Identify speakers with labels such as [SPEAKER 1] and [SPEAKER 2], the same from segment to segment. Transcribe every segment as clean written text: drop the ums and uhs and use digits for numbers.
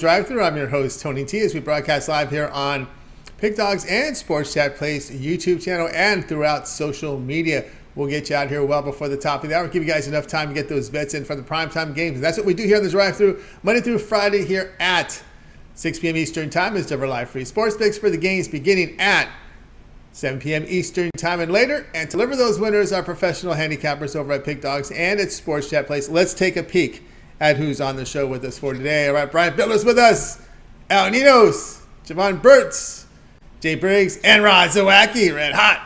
[SPEAKER 1] Drive-Thru. I'm your host, Tony T, as we broadcast live here on Pick Dogs and Sports Chat Place YouTube channel and throughout social media. We'll get you out here well before the top of the hour. Give you guys enough time to get those bets in for the primetime games. And that's what we do here on the Drive-Thru, Monday through Friday here at 6 p.m. Eastern Time. It's our live free sports picks for the games beginning at 7 p.m. Eastern Time and later. And to deliver those winners are professional handicappers over at Pick Dogs and at Sports Chat Place. Let's take a peek at who's on the show with us for today. All right, Brian Bitler's with us. Ninos, Jovan Burts, Jay Briggs, and Zawacky, red hot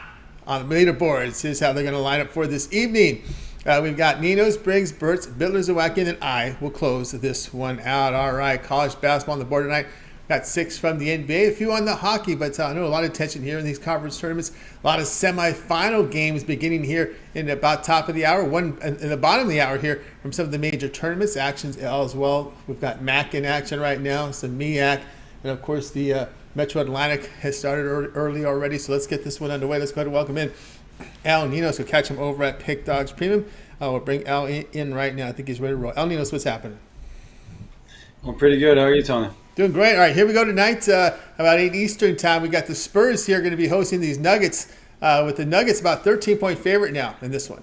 [SPEAKER 1] on the leaderboards. Here's how they're going to line up for this evening. We've got Ninos, Briggs, Burts, Bitler, Zawacky, and I will close this one out. All right, college basketball on the board tonight. Got 6 from the NBA, a few on the hockey, but I know a lot of tension here in these conference tournaments. A lot of semifinal games beginning here in about top of the hour, one in the bottom of the hour here from some of the major tournaments. Actions as well. We've got MAC in action right now, some MEAC, and of course the Metro Atlantic has started early already. So let's get this one underway. Let's go ahead and welcome in Ninos. We'll catch him over at Pick Dogs Premium. We'll bring Al in right now. I think he's ready to roll. Ninos, what's happening?
[SPEAKER 2] Well, pretty good. How are you, Tony?
[SPEAKER 1] Doing great. All right, here we go tonight. About 8 Eastern time. We got the Spurs here going to be hosting these Nuggets. With the Nuggets about 13-point favorite now in this one.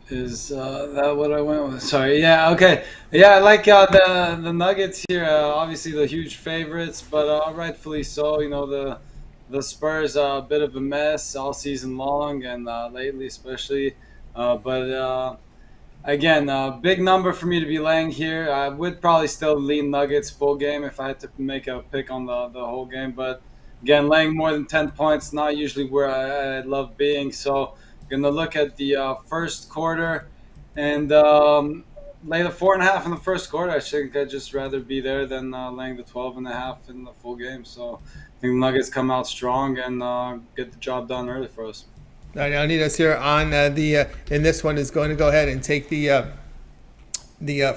[SPEAKER 2] Is that what I went with? Sorry. Yeah. Okay. Yeah, I like the Nuggets here. Obviously, the huge favorites, but rightfully so. You know, the Spurs are a bit of a mess all season long and lately, especially. Again, big number for me to be laying here. I would probably still lean Nuggets full game if I had to make a pick on the whole game. But again, laying more than 10 points, not usually where I love being. So I'm going to look at the first quarter and lay the 4.5 in the first quarter. I think I'd just rather be there than laying the 12.5 in the full game. So I think the Nuggets come out strong and get the job done early for us.
[SPEAKER 1] I need us here on in this one is going to go ahead and take the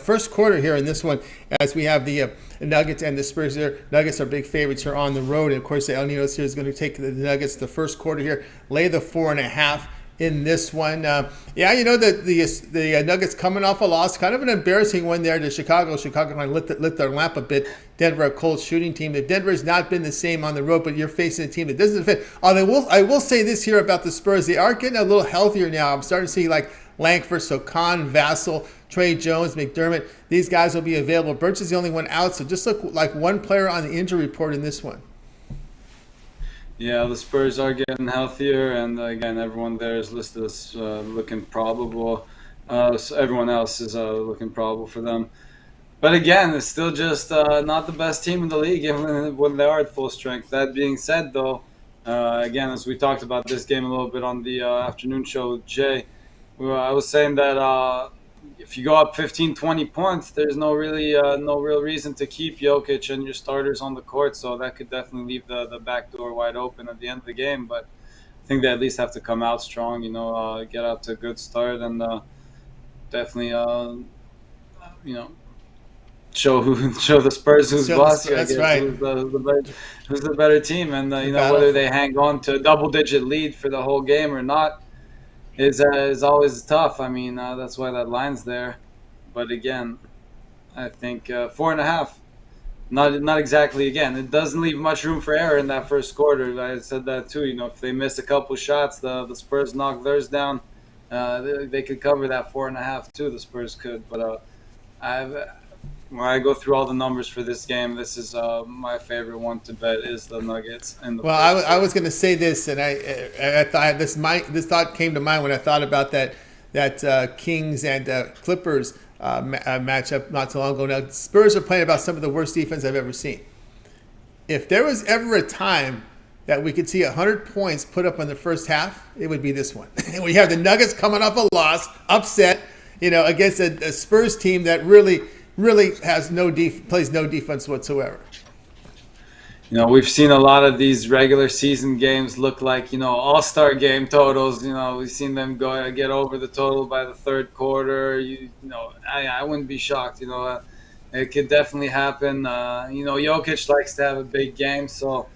[SPEAKER 1] first quarter here in this one as we have the Nuggets and the Spurs here. Nuggets are big favorites here on the road. And, of course, the Ninos here is going to take the Nuggets the first quarter here, lay the 4.5 in this one. You know, the Nuggets coming off a loss, kind of an embarrassing one there to Chicago. Chicago kind of lit their lamp a bit. Denver, a cold shooting team. Denver has not been the same on the road, but you're facing a team that doesn't fit. Although I will say this here about the Spurs. They are getting a little healthier now. I'm starting to see like Langford, Sokan, Vassell, Trey Jones, McDermott. These guys will be available. Burts is the only one out, so just look like one player on the injury report in this one.
[SPEAKER 2] Yeah, the Spurs are getting healthier, and again, everyone there is listed as looking probable. So everyone else is looking probable for them. But again, it's still just not the best team in the league, even when they are at full strength. That being said, though, again, as we talked about this game a little bit on the afternoon show with Jay, I was saying that if you go up 15, 20 points, there's no real reason to keep Jokic and your starters on the court. So that could definitely leave the back door wide open at the end of the game. But I think they at least have to come out strong, get out to a good start and definitely, show the Spurs who's boss here.
[SPEAKER 1] That's right.
[SPEAKER 2] Who's the better team, and whether they hang on to a double-digit lead for the whole game or not is always tough. I mean, that's why that line's there. But again, I think 4.5. Not exactly. Again, it doesn't leave much room for error in that first quarter. I said that too. If they miss a couple shots, the Spurs knock theirs down. They could cover that 4.5 too. The Spurs could, but when I go through all the numbers for this game, this is my favorite one to bet is the Nuggets.
[SPEAKER 1] I was going to say this, and I thought this thought came to mind when I thought about that Kings and Clippers matchup not too long ago. Now, Spurs are playing about some of the worst defense I've ever seen. If there was ever a time that we could see 100 points put up in the first half, it would be this one. We have the Nuggets coming off a loss, upset, against a Spurs team that really has plays no defense whatsoever.
[SPEAKER 2] We've seen a lot of these regular season games look like, all-star game totals. We've seen them get over the total by the third quarter. I wouldn't be shocked. It could definitely happen. Jokic likes to have a big game, so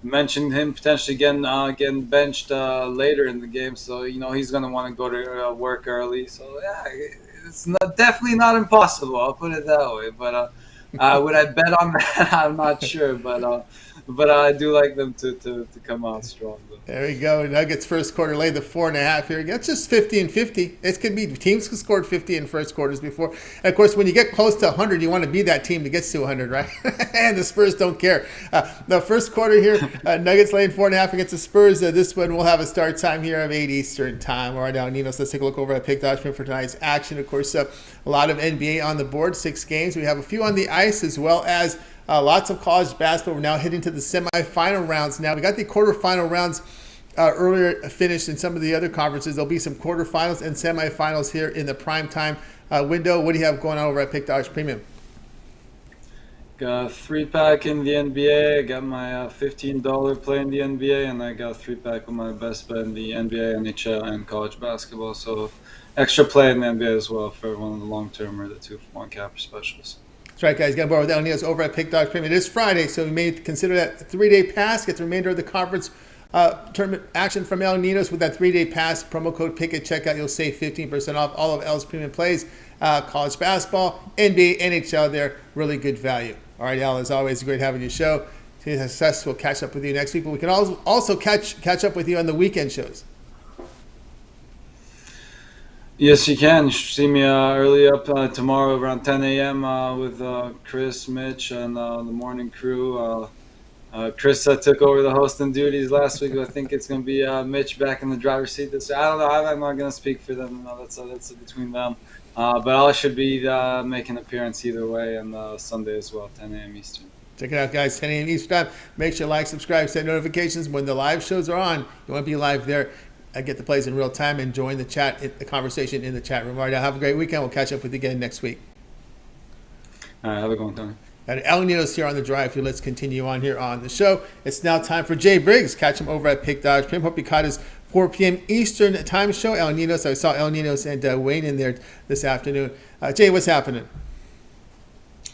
[SPEAKER 2] mentioned him potentially getting benched later in the game. So, he's going to want to go to work early. So, yeah, it's definitely not impossible. I'll put it that way. But would I bet on that? I'm not sure. But I do like them to come out strong, though.
[SPEAKER 1] There we go. Nuggets first quarter laid the 4.5 here. That's just 50-50. It could be teams who scored 50 in first quarters before. And of course, when you get close to 100, you want to be that team that gets to 100, right? And the Spurs don't care. The first quarter here, Nuggets laying 4.5 against the Spurs. This one will have a start time here of 8 Eastern time. All right, now, Ninos, let's take a look over at Pick Dodge for tonight's action. Of course, a lot of NBA on the board, 6 games. We have a few on the ice as well as lots of college basketball. We're now heading to the semifinal rounds. Now, we got the quarterfinal rounds earlier finished in some of the other conferences. There'll be some quarterfinals and semifinals here in the prime time window. What do you have going on over at Pick Dodge Premium?
[SPEAKER 2] Got a 3-pack in the NBA. I got my $15 play in the NBA, and I got a 3-pack with my best bet in the NBA, NHL, and college basketball. So extra play in the NBA as well for everyone in the long term or the 2-for-1 capper specials.
[SPEAKER 1] That's right, guys. Get on board with El Ninos over at Pick Dodge Premium. It is Friday, so we may consider that a 3-day pass. Get the remainder of the conference tournament action from El Ninos with that 3-day pass. Promo code PICK at checkout. You'll save 15% off all of L's premium plays. College basketball, NBA, NHL there. Really good value. All right, El, as always, great having you show. Success. We'll catch up with you next week, but we can also catch up with you on the weekend shows.
[SPEAKER 2] Yes, you can. You should see me early up tomorrow around 10 a.m. With Chris, Mitch, and the morning crew. Chris took over the hosting duties last week. I think it's going to be Mitch back in the driver's seat this week. I don't know. I'm not going to speak for them. No, that's between them. But I should be making an appearance either way, and Sunday as well, 10 a.m. Eastern.
[SPEAKER 1] Check it out, guys. 10 a.m. Eastern time. Make sure you like, subscribe, set notifications when the live shows are on. You want to be live there. Get the plays in real time and join the chat, the conversation in the chat room. All right, now have a great weekend. We'll catch up with you again next week.
[SPEAKER 2] All right, have a good one, Tony.
[SPEAKER 1] And El Ninos here on the drive. Let's continue on here on the show. It's now time for Jay Briggs. Catch him over at Pick Dodge Prim. Hope you caught his 4 p.m. Eastern time show. El Ninos. I saw El Ninos and Wayne in there this afternoon. Jay, what's happening?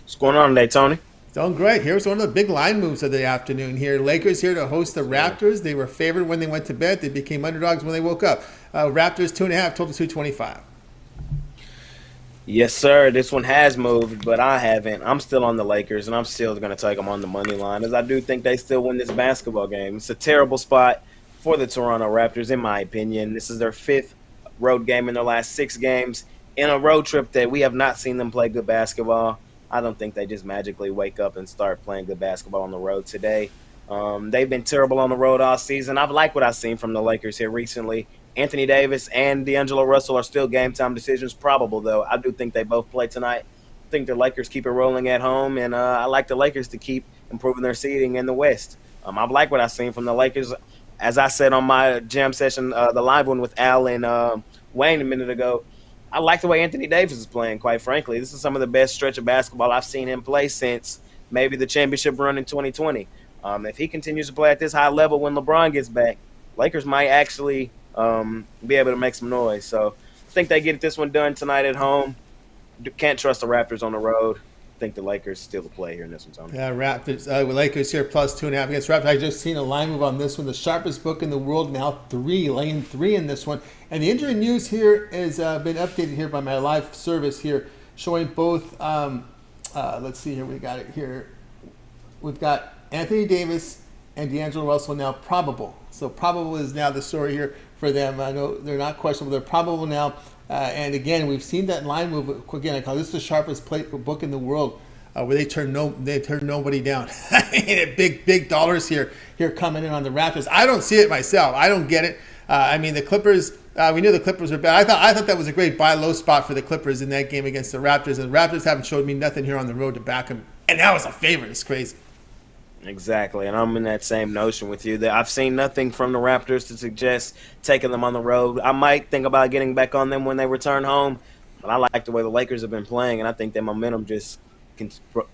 [SPEAKER 3] What's going on today, Tony?
[SPEAKER 1] Doing great. Here's one of the big line moves of the afternoon here. Lakers here to host the Raptors. They were favored when they went to bed. They became underdogs when they woke up. Raptors 2.5, total 225.
[SPEAKER 3] Yes, sir. This one has moved, but I haven't. I'm still on the Lakers, and I'm still going to take them on the money line, as I do think they still win this basketball game. It's a terrible spot for the Toronto Raptors, in my opinion. This is their 5th road game in their last 6 games in a road trip that we have not seen them play good basketball. I don't think they just magically wake up and start playing good basketball on the road today. They've been terrible on the road all season. I've liked what I've seen from the Lakers here recently. Anthony Davis and D'Angelo Russell are still game-time decisions, probable, though. I do think they both play tonight. I think the Lakers keep it rolling at home, and I like the Lakers to keep improving their seeding in the West. I've liked what I've seen from the Lakers. As I said on my jam session, the live one with Al and Wayne a minute ago, I like the way Anthony Davis is playing, quite frankly. This is some of the best stretch of basketball I've seen him play since maybe the championship run in 2020. If he continues to play at this high level when LeBron gets back, Lakers might actually be able to make some noise. So I think they get this one done tonight at home. Can't trust the Raptors on the road. I think the Lakers still the play here in this one, Tony.
[SPEAKER 1] Yeah, Raptors. Lakers here plus 2.5 against Raptors. I just seen a line move on this one. The sharpest book in the world now, 3, laying 3 in this one. And the injury news here has been updated here by my live service here, showing both. Let's see here. We got it here. We've got Anthony Davis and D'Angelo Russell now probable. So probable is now the story here for them. I know they're not questionable. They're probable now. And again, we've seen that line move. Again, I call this the sharpest book in the world, where they turn nobody down. big dollars here coming in on the Raptors. I don't see it myself. I don't get it. I mean, the Clippers. We knew the Clippers were bad. I thought that was a great buy low spot for the Clippers in that game against the Raptors. And the Raptors haven't showed me nothing here on the road to back them. And that was a favorite. It's crazy.
[SPEAKER 3] Exactly, and I'm in that same notion with you. That I've seen nothing from the Raptors to suggest taking them on the road. I might think about getting back on them when they return home, but I like the way the Lakers have been playing, and I think their momentum just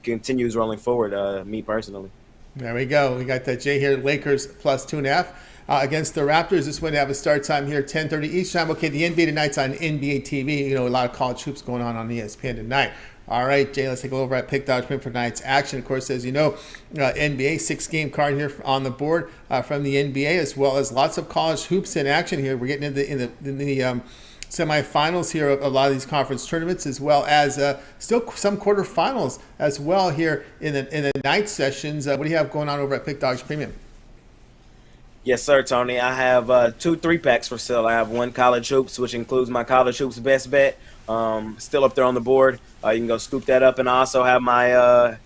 [SPEAKER 3] continues rolling forward, me personally.
[SPEAKER 1] There we go. We got that Jay here, Lakers plus 2.5 against the Raptors. This one to have a start time here, 10:30 Eastern time. Okay, the NBA tonight's on NBA TV. You know, a lot of college hoops going on ESPN tonight. All right, Jay, let's take a look over at Pick Dodge Print for tonight's action. Of course, as you know, NBA 6-game card here on the board from the NBA, as well as lots of college hoops in action here. We're getting into semifinals here of a lot of these conference tournaments, as well as still some quarterfinals as well here in the night sessions. What do you have going on over at Pick Dogs Premium?
[SPEAKER 3] Yes, sir, Tony. I have 2 3-packs for sale. I have one college hoops, which includes my college hoops best bet. Still up there on the board. You can go scoop that up. And I also have my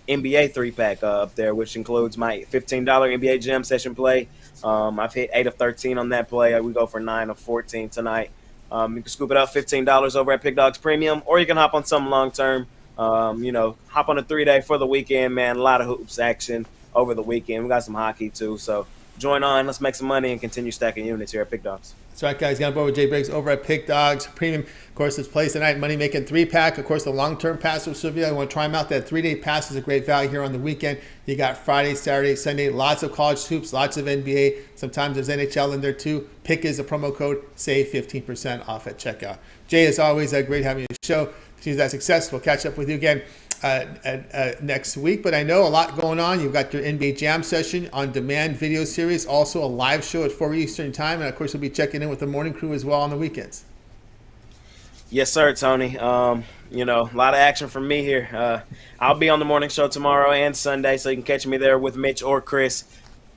[SPEAKER 3] NBA 3-pack up there, which includes my $15 NBA Jam Session play. I've hit 8 of 13 on that play. We go for 9 of 14 tonight. You can scoop it up, $15 over at Pick Dogs Premium, or you can hop on some long-term. Hop on a 3-day for the weekend, man. A lot of hoops action over the weekend. We got some hockey, too, so join on. Let's make some money and continue stacking units here at Pick Dogs.
[SPEAKER 1] That's right, guys. Got on board with Jay Briggs over at Pick Dogs Premium. Of course, it's plays tonight. Money making 3-pack. Of course, the long-term pass for Sylvia. I want to try them out. That 3-day pass is a great value here on the weekend. You got Friday, Saturday, Sunday. Lots of college hoops, lots of NBA. Sometimes there's NHL in there too. Pick is a promo code. Save 15% off at checkout. Jay, as always, great having you on the show. Continue that success. We'll catch up with you again next week, but I know a lot going on. You've got your NBA Jam Session on demand video series, also a live show at 4 Eastern time, and of course we'll be checking in with the morning crew as well on the weekends.
[SPEAKER 3] Yes, sir, Tony. A lot of action from me here. I'll be on the morning show tomorrow and Sunday, so you can catch me there with Mitch or Chris,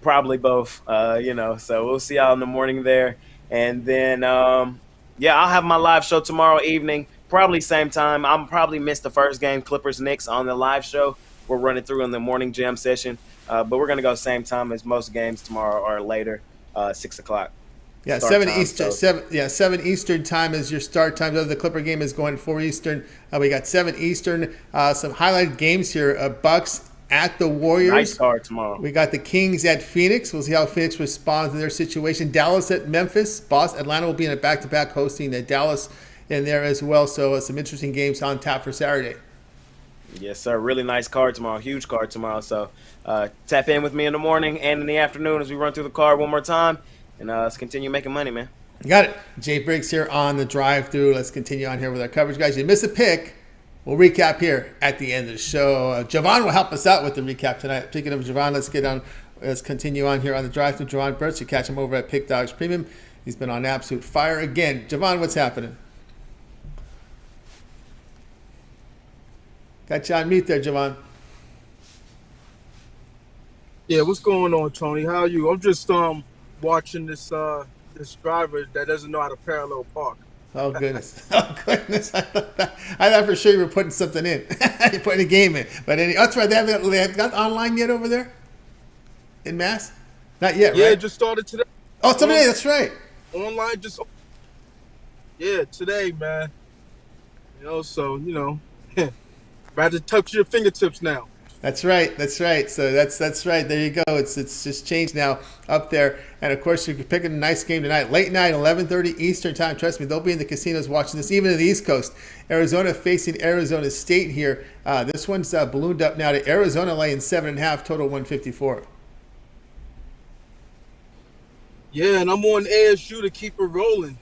[SPEAKER 3] probably both. So we'll see y'all in the morning there, and then I'll have my live show tomorrow evening. Probably same time. I'll probably miss the first game, Clippers-Knicks, on the live show. We're running through in the morning jam session. But we're going to go same time as most games tomorrow or later, 6 o'clock.
[SPEAKER 1] Yeah, 7 Eastern. 7 Eastern time is your start time. The Clipper game is going 4 Eastern. We got 7 Eastern. Some highlighted games here. Bucks at the Warriors.
[SPEAKER 3] Nice card tomorrow.
[SPEAKER 1] We got the Kings at Phoenix. We'll see how Phoenix responds to their situation. Dallas at Memphis. Atlanta will be in a back-to-back hosting Dallas in there as well. So some interesting games on tap for Saturday.
[SPEAKER 3] Yes, sir. Really nice card tomorrow. Huge card tomorrow. So tap in with me in the morning and in the afternoon as we run through the card one more time. And let's continue making money, man.
[SPEAKER 1] You got it. Jay Briggs here on the drive-through. Let's continue on here with our coverage, guys. You miss a pick, we'll recap here at the end of the show. Jovan will help us out with the recap tonight. Speaking of Jovan, let's continue on here on the drive-through. Jovan Burts, you catch him over at Pick Dogs Premium. He's been on absolute fire again. Jovan, what's happening? Got you on mute there, Jovan.
[SPEAKER 4] Yeah, what's going on, Tony? How are you? I'm just watching this driver that doesn't know how to parallel park.
[SPEAKER 1] Oh goodness! Oh goodness! I thought for sure you were putting something in. You're putting a game in. But that's right. They haven't got online yet over there in Mass. Not yet, right?
[SPEAKER 4] Yeah, it just started today.
[SPEAKER 1] Oh, today. That's right.
[SPEAKER 4] Online, today, man. Rather touch your fingertips now.
[SPEAKER 1] That's right. So that's right. There you go. It's just changed now up there. And of course, you're picking a nice game tonight. Late night, 11:30 Eastern time. Trust me, they'll be in the casinos watching this, even in the East Coast. Arizona facing Arizona State here. This one's ballooned up now to Arizona laying 7.5, total 154.
[SPEAKER 4] Yeah, and I'm on ASU to keep it rolling.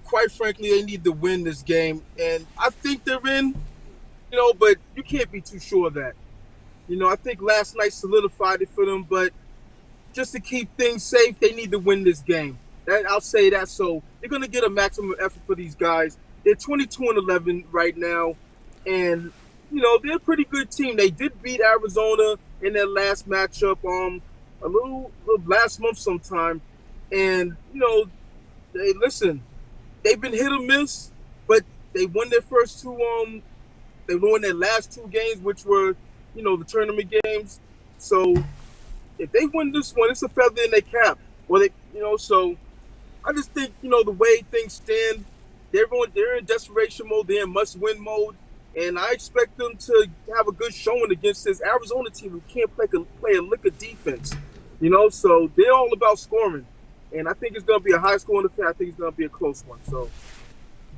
[SPEAKER 4] Quite frankly, they need to win this game, and I think they're in. But you can't be too sure of that. I think last night solidified it for them, but just to keep things safe, they need to win this game. I'll say that. So they're going to get a maximum effort for these guys. They're 22-11 right now, and they're a pretty good team. They did beat Arizona in their last matchup a little last month sometime, and they've been hit or miss, but they won their first two. They won their last 2 games, which were, the tournament games. So if they win this one, it's a feather in their cap. So I just think, the way things stand, they're in desperation mode. They're in must-win mode, and I expect them to have a good showing against this Arizona team who can't play a lick of defense. So they're all about scoring, and I think it's going to be a high-scoring affair. I think it's going to be a close one. So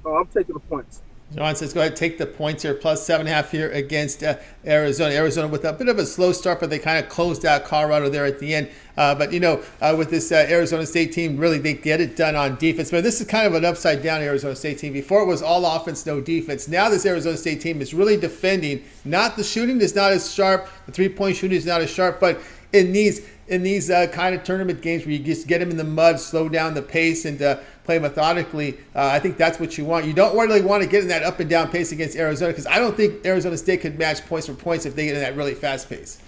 [SPEAKER 4] I'm taking the points.
[SPEAKER 1] John says, go ahead, take the points here, plus 7.5 here against Arizona. Arizona with a bit of a slow start, but they kind of closed out Colorado there at the end. With this Arizona State team, really, they get it done on defense. But this is kind of an upside-down Arizona State team. Before it was all offense, no defense. Now this Arizona State team is really defending. Not the shooting is not as sharp. The three-point shooting is not as sharp. But in these kind of tournament games where you just get them in the mud, slow down the pace, and play methodically. I think that's what you want. You don't really want to get in that up and down pace against Arizona, because I don't think Arizona State could match points for points if they get in that really fast pace.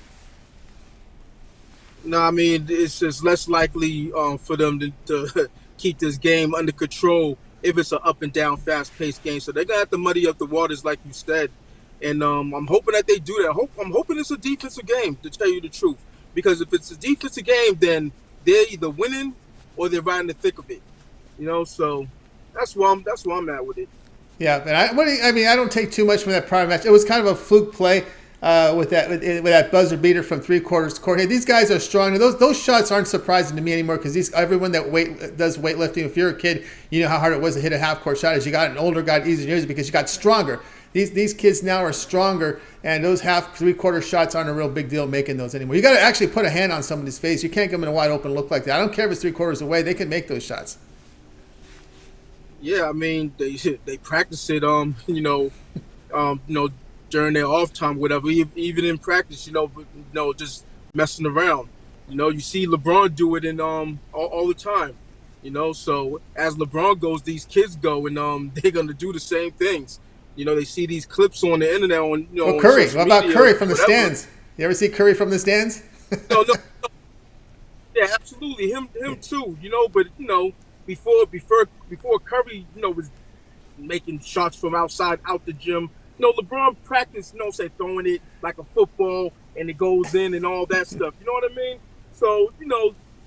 [SPEAKER 4] No, I mean, it's just less likely for them to keep this game under control if it's an up and down, fast paced game. So they're gonna have to muddy up the waters, like you said. And I'm hoping that they do that. I'm hoping it's a defensive game, to tell you the truth. Because if it's a defensive game, then they're either winning or they're right in the thick of it. So that's where I'm at with it.
[SPEAKER 1] Yeah, but I don't take too much from that prior match. It was kind of a fluke play with that buzzer beater from 3/4 court. Hey, these guys are strong. Those shots aren't surprising to me anymore, because everyone that does weightlifting, if you're a kid, you know how hard it was to hit a half-court shot. As you got an older, got easier and easier because you got stronger. These kids now are stronger, and those three-quarter shots aren't a real big deal making those anymore. You got to actually put a hand on somebody's face. You can't give them a wide open look like that. I don't care if it's 3/4 away; they can make those shots.
[SPEAKER 4] Yeah, I mean they practice it. During their off time, whatever. Even in practice, just messing around. You see LeBron do it in all the time. So as LeBron goes, these kids go, and they're gonna do the same things. They see these clips on the internet on
[SPEAKER 1] Curry.
[SPEAKER 4] social
[SPEAKER 1] What about
[SPEAKER 4] media,
[SPEAKER 1] Curry from the
[SPEAKER 4] whatever.
[SPEAKER 1] stands? You ever see Curry from the stands?
[SPEAKER 4] No. Yeah, absolutely. Him too. But before Curry, was making shots from outside out the gym. LeBron practiced, say throwing it like a football and it goes in and all that stuff. You know what I mean? So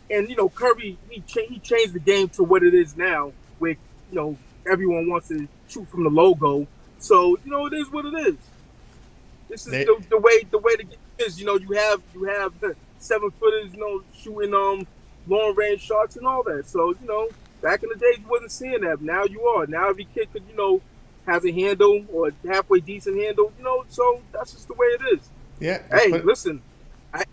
[SPEAKER 4] and Curry he changed the game to what it is now, where everyone wants to shoot from the logo. So it is what it is. This is the way the game is. You have 7-footers, shooting long range shots and all that. So back in the day you wasn't seeing that. Now you are. Now every kid could has a handle or halfway decent handle. So that's just the way it is.
[SPEAKER 1] Yeah.
[SPEAKER 4] Hey, listen. I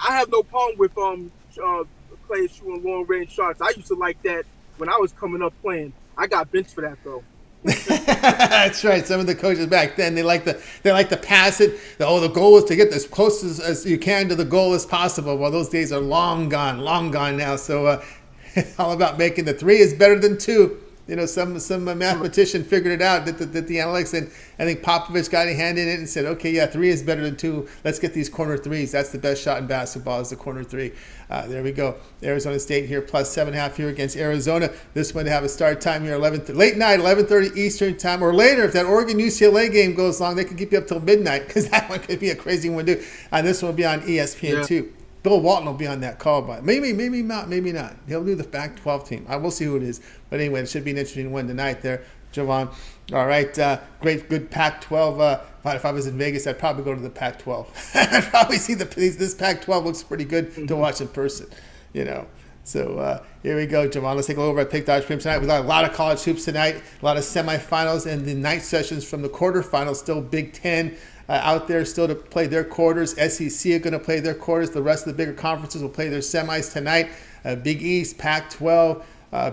[SPEAKER 4] have no problem with players shooting long range shots. I used to like that when I was coming up playing. I got benched for that though.
[SPEAKER 1] That's right. Some of the coaches back then they like to pass it. The goal is to get as close as you can to the goal as possible. Well, those days are long gone now. So it's all about making the 3 is better than 2. Some mathematician figured it out, did the analytics, and I think Popovich got a hand in it and said, okay, yeah, 3 is better than 2. Let's get these corner threes. That's the best shot in basketball, is the corner 3. There we go. Arizona State here, plus 7.5 here against Arizona. This one to have a start time here, late night, 11:30 Eastern time, or later. If that Oregon-UCLA game goes long, they can keep you up till midnight, because that one could be a crazy one too. And this one will be on ESPN too. Bill Walton will be on that call, but maybe not. He'll do the Pac-12 team. I will see who it is. But anyway, it should be an interesting one tonight there, Jovan. All right, good Pac-12. If I was in Vegas, I'd probably go to the Pac-12. I'd probably see this Pac-12 looks pretty good to watch in person, So here we go, Jovan. Let's take a look over at Pick Dodge Premium tonight. We got a lot of college hoops tonight, a lot of semifinals, and the night sessions from the quarterfinals. Still Big Ten out there still to play their quarters. SEC are going to play their quarters. The rest of the bigger conferences will play their semis tonight. Big East, Pac-12,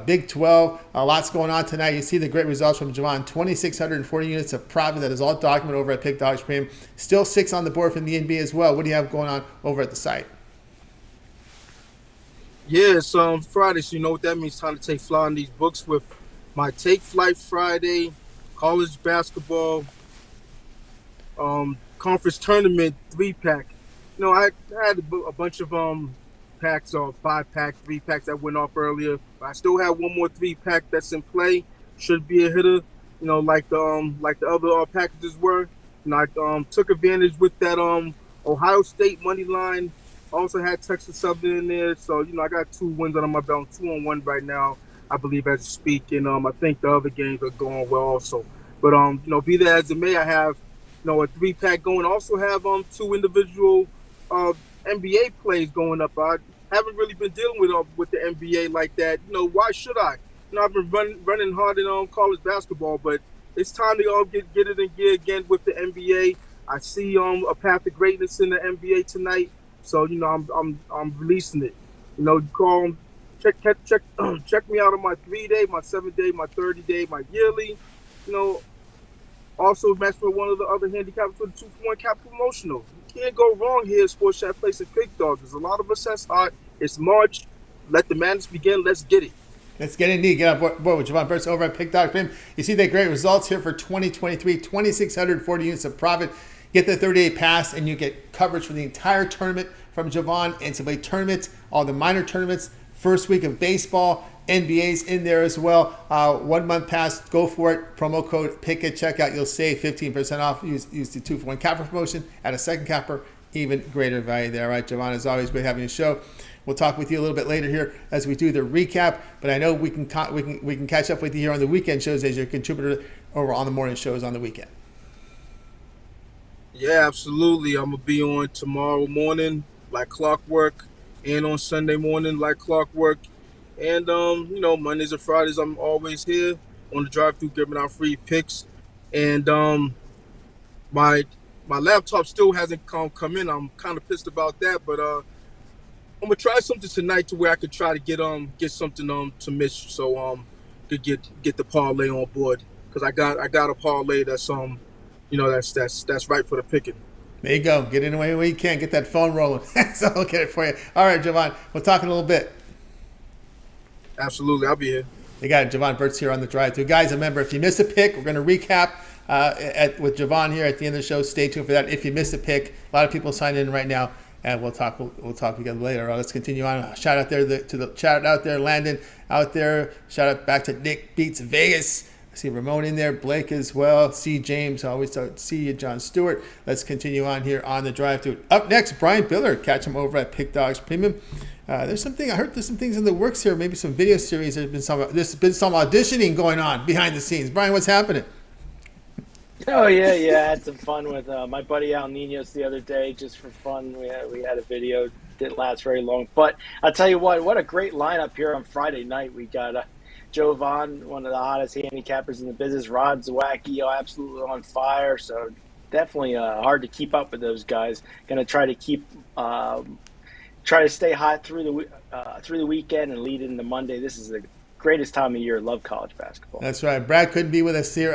[SPEAKER 1] Big 12. Lots going on tonight. You see the great results from Jovan. 2,640 units of profit. That is all documented over at Pick Dodge Premium. Still 6 on the board from the NBA as well. What do you have going on over at the site?
[SPEAKER 4] Yeah, it's Friday, so you know what that means. Time to take flight on these books with my Take Flight Friday, college basketball, conference tournament 3-pack. I had a bunch of packs or 5-pack, 3-packs that went off earlier. But I still have one more 3-pack that's in play. Should be a hitter, like the other packages were. I took advantage with that Ohio State money line. Also had Texas Southern in there, so I got 2 wins under my belt, 2-on-1 right now, I believe, as I speak, and I think the other games are going well also. But be that as it may, I have a 3-pack going. Also have 2 individual NBA plays going up. I haven't really been dealing with the NBA like that. Why should I? I've been running hard in college basketball, but it's time to get it in gear again with the NBA. I see a path to greatness in the NBA tonight. So I'm releasing it. Call check me out on my 3-day, my 7-day, my 30-day, my yearly. Also match with one of the other handicaps for the 2-for-1 cap promotional. You can't go wrong here at Sports Chat Place and Pick Dog. There's a lot of us that's hot. It's March. Let the madness begin. Let's get it.
[SPEAKER 1] Let's get in. Get on board with Jovan Burts over at Pick Dog. You see the great results here for 2023, 2,640 units of profit. Get the 30-day pass, and you get coverage for the entire tournament from Jovan, NCAA tournaments, all the minor tournaments, first week of baseball, NBA's in there as well. 1 month pass, go for it. Promo code PICK at checkout. You'll save 15% off. Use the 2-for-1 capper promotion. Add a second capper, even greater value there. All right, Jovan, as always, great having you show. We'll talk with you a little bit later here as we do the recap. But I know we can catch up with you here on the weekend shows as your contributor over on the morning shows on the weekend.
[SPEAKER 4] Yeah, absolutely. I'm gonna be on tomorrow morning like clockwork, and on Sunday morning like clockwork. And Mondays and Fridays I'm always here on the drive-thru giving out free picks. And my laptop still hasn't come in. I'm kind of pissed about that, but I'm gonna try something tonight to where I could try to get something to miss, so could get the parlay on board, because I got a parlay that's that's right for the picking.
[SPEAKER 1] There you go. Get in the way where you can. Get that phone rolling. So I'll get it for you. All right, Jovan. We'll talk in a little bit.
[SPEAKER 4] Absolutely, I'll be here.
[SPEAKER 1] You got it. Jovan Burts here on the drive-thru. Guys, remember, if you missed a pick, we're going to recap with Jovan here at the end of the show. Stay tuned for that. If you missed a pick, a lot of people signed in right now, and we'll talk together later. All right, let's continue on. Shout out there shout out there, Landon out there. Shout out back to Nick Beats Vegas. I see Ramon in there, Blake as well. See James, always see you, John Stewart. Let's continue on here on the drive-thru. Up next, Brian Bitler. Catch him over at Pick Dogs Premium. I heard there's some things in the works here, maybe some video series. There's been some auditioning going on behind the scenes. Brian, what's happening?
[SPEAKER 5] Oh yeah, I had some fun with my buddy Al Ninos the other day, just for fun. We had a video, didn't last very long, but I'll tell you what a great lineup here on Friday night. We got Jovan, one of the hottest handicappers in the business, Rod Zawacky, absolutely on fire. So definitely hard to keep up with those guys. Going to try to stay hot through the weekend and lead into Monday. This is the greatest time of year. Love college basketball.
[SPEAKER 1] That's right. Brad couldn't be with us here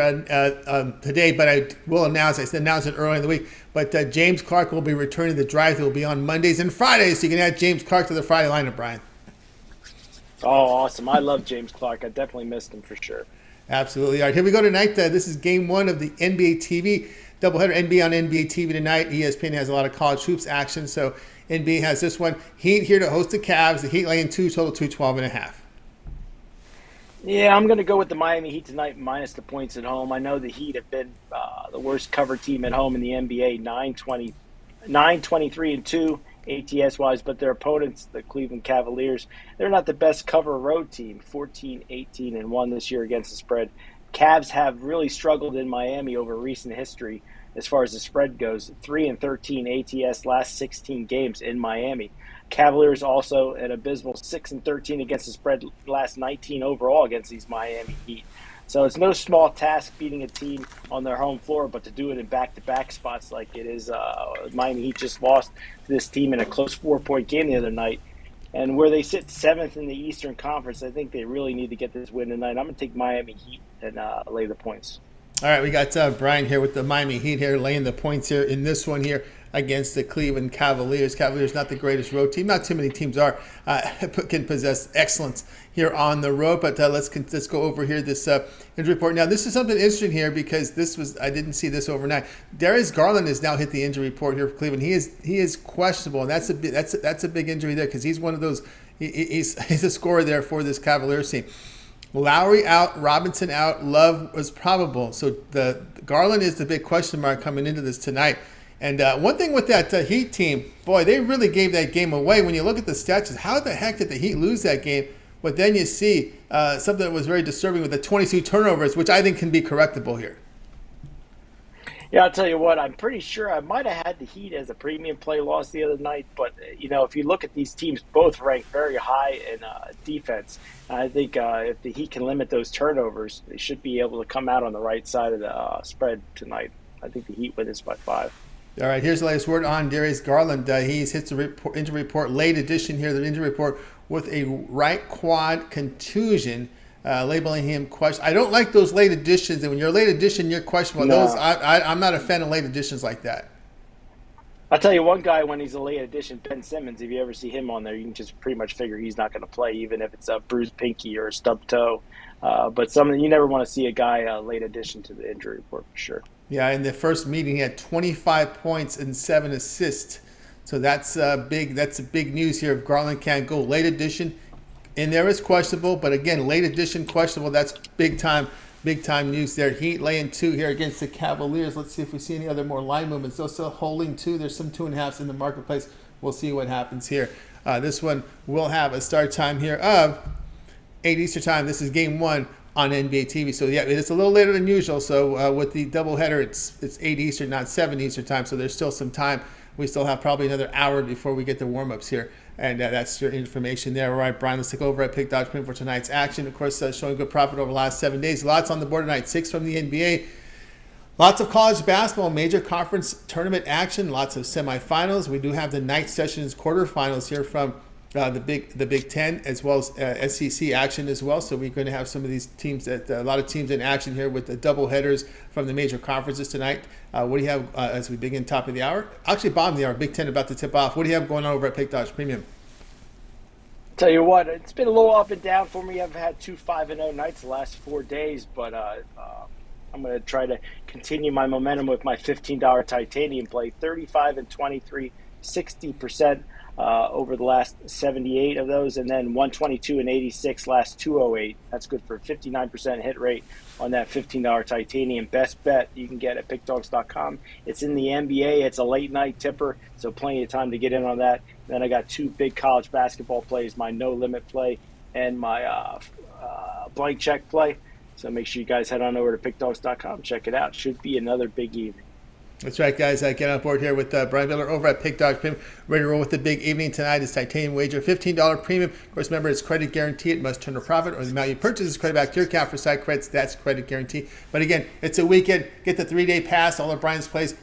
[SPEAKER 1] today, but I will announce it early in the week. But James Clark will be returning. The drive. It will be on Mondays and Fridays, so you can add James Clark to the Friday lineup, Brian.
[SPEAKER 5] Oh, awesome. I love James Clark. I definitely missed him for sure.
[SPEAKER 1] Absolutely. All right, here we go tonight. This is game one of the NBA TV doubleheader. NBA on NBA TV tonight. ESPN has a lot of college hoops action, so NBA has this one. Heat here to host the Cavs. The Heat laying 2, total 212.5.
[SPEAKER 5] Yeah, I'm going to go with the Miami Heat tonight minus the points at home. I know the Heat have been the worst cover team at home in the NBA, 9-23-2 ATS-wise, but their opponents, the Cleveland Cavaliers, they're not the best cover road team, 14-18-1 this year against the spread. Cavs have really struggled in Miami over recent history as far as the spread goes, 3-13 ATS last 16 games in Miami. Cavaliers also an abysmal 6-13 against the spread last 19 overall against these Miami Heat. So it's no small task beating a team on their home floor, but to do it in back-to-back spots like it is, Miami Heat just lost to this team in a close 4-point game the other night. And where they sit 7th in the Eastern Conference, I think they really need to get this win tonight. I'm going to take Miami Heat and lay the points.
[SPEAKER 1] All right, we got Brian here with the Miami Heat here, laying the points here in this one here against the Cleveland Cavaliers. Cavaliers not the greatest road team. Not too many teams can possess excellence here on the road. But let's go over here this injury report. Now this is something interesting here because I didn't see this overnight. Darius Garland has now hit the injury report here for Cleveland. He is questionable, and that's a big injury there because he's one of those. He's a scorer there for this Cavaliers team. Lowry out, Robinson out, Love was probable. So the Garland is the big question mark coming into this tonight. And one thing with that Heat team, boy, they really gave that game away. When you look at the stats, how the heck did the Heat lose that game? But then you see something that was very disturbing with the 22 turnovers, which I think can be correctable here.
[SPEAKER 5] Yeah, I'll tell you what, I'm pretty sure I might have had the Heat as a premium play loss the other night. But, if you look at these teams, both rank very high in defense. I think if the Heat can limit those turnovers, they should be able to come out on the right side of the spread tonight. I think the Heat win this by 5.
[SPEAKER 1] All right, here's the latest word on Darius Garland. He's hits the injury report, late edition here, the injury report with a right quad contusion, labeling him question. I don't like those late editions, and when you're a late edition, you're questionable.
[SPEAKER 5] No.
[SPEAKER 1] Those I'm not a fan of late editions like that.
[SPEAKER 5] I'll tell you one guy when he's a late addition, Ben Simmons. If you ever see him on there, you can just pretty much figure he's not going to play, even if it's a bruised pinky or a stubbed toe. But you never want to see a guy late addition to the injury report for sure.
[SPEAKER 1] Yeah, in the first meeting, he had 25 points and 7 assists. So that's big. That's big news here. If Garland can't go, late addition in there is questionable, but again, late addition questionable. That's big time news there. Heat laying 2 here against the Cavaliers. Let's see if we see any other more line movements. They're still holding 2. There's some 2.5s in the marketplace. We'll see what happens here. This one will have a start time here of 8 Eastern time. This is game 1 on NBA TV. So yeah, it's a little later than usual. So with the doubleheader, it's 8 Eastern, not 7 Eastern time. So there's still some time. We still have probably another hour before we get the warm-ups here. And that's your information there. All right, Brian, let's take over at Pick Dodge Print for tonight's action. Of course, showing good profit over the last 7 days. Lots on the board tonight. 6 from the NBA. Lots of college basketball, major conference tournament action. Lots of semifinals. We do have the night sessions quarterfinals here from the Big Ten, as well as SEC action as well. So we're going to have some of these teams, a lot of teams in action here with the double headers from the major conferences tonight. What do you have as we begin top of the hour? Actually, bottom of the hour, Big Ten about to tip off. What do you have going on over at Pick Dodge Premium?
[SPEAKER 5] Tell you what, it's been a little up and down for me. I've had 2 5-0 nights the last 4 days, but I'm going to try to continue my momentum with my $15 titanium play. 35 and 23, 60%. Over the last 78 of those, and then 122 and 86 last 208. That's good for a 59% hit rate on that $15 titanium. Best bet you can get at pickdogs.com. It's in the NBA. It's a late night tipper, so plenty of time to get in on that. Then I got 2 big college basketball plays, my no limit play and my blank check play. So make sure you guys head on over to pickdogs.com. Check it out. Should be another big evening.
[SPEAKER 1] That's right, guys. Get on board here with Brian Bitler over at Pick Dodge Premium. Ready to roll with the big evening tonight is titanium wager, $15 premium. Of course, remember, it's credit guarantee. It must turn a profit, or the amount you purchase is credit back to your account for side credits. That's credit guarantee. But again, it's a weekend. Get the 3-day pass. All of Brian's plays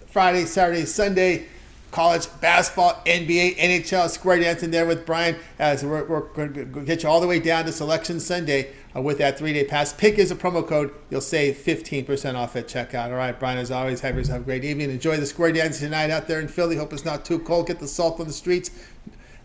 [SPEAKER 1] Friday, Saturday, Sunday. College basketball, NBA, NHL, square dancing there with Brian as we're going to get you all the way down to Selection Sunday with that 3-day pass. Pick is a promo code. You'll save 15% off at checkout. All right, Brian, as always, have yourself a great evening. Enjoy the square dancing tonight out there in Philly. Hope it's not too cold. Get the salt on the streets.